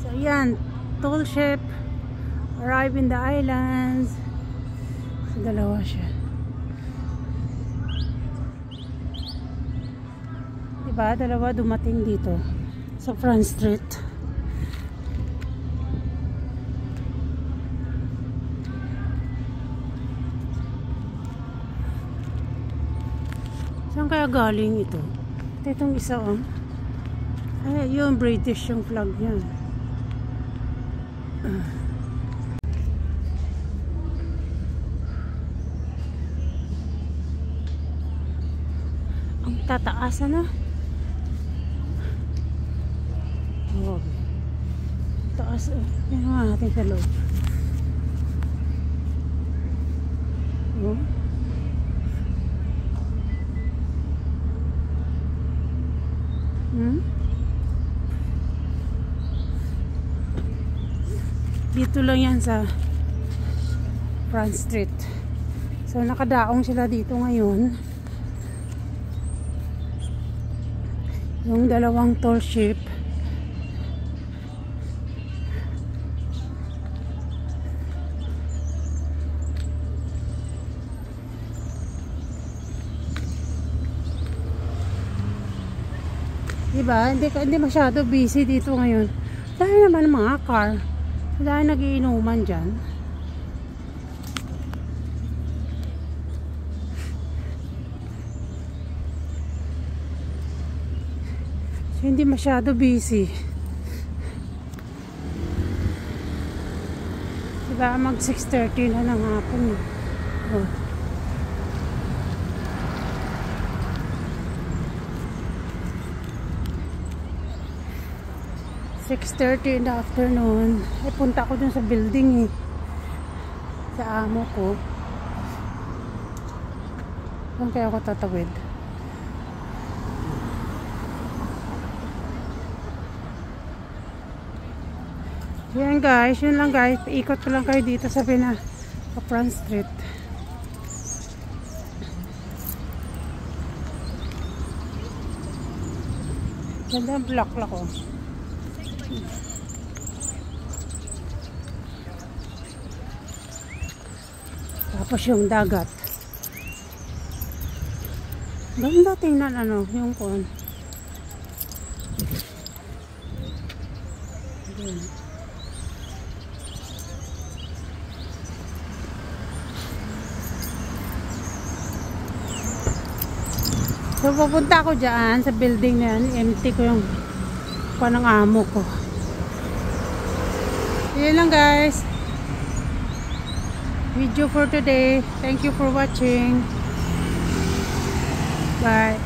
So yan, tall ship arrive in the islands. So dalawa siya. Diba? Dalawa dumating dito sa Front Street. Saan kaya galing ito? Itong isa oh. Ay, yung British yung flag niya. Ang tataas na. Oh. Taas. Yan nga natin sa loob. Oh. Dito lang yan sa Front Street. So nakadaong sila dito ngayon. Yung dalawang tall ship. Diba? Hindi masyado busy dito ngayon. Dahil naman mga car. Dahil nagiinuman dyan. So, hindi masyado busy. Diba? Mag 6:30 na ng hapon. Oh. (6:30 in the afternoon). Ay, punta ko dun sa building eh. Sa amo ko. Saan kaya ako tatawid? Yan guys, yun lang guys. Ikot ko lang kayo dito sa Front Street. Ganda ang block ko. Tapos yung dagat. Ganda tingnan ano, yung kon. So pupunta ako dyan sa building na yan. Empty ko yung panang amo ko. Yun lang guys. Video for today. Thank you for watching. Bye.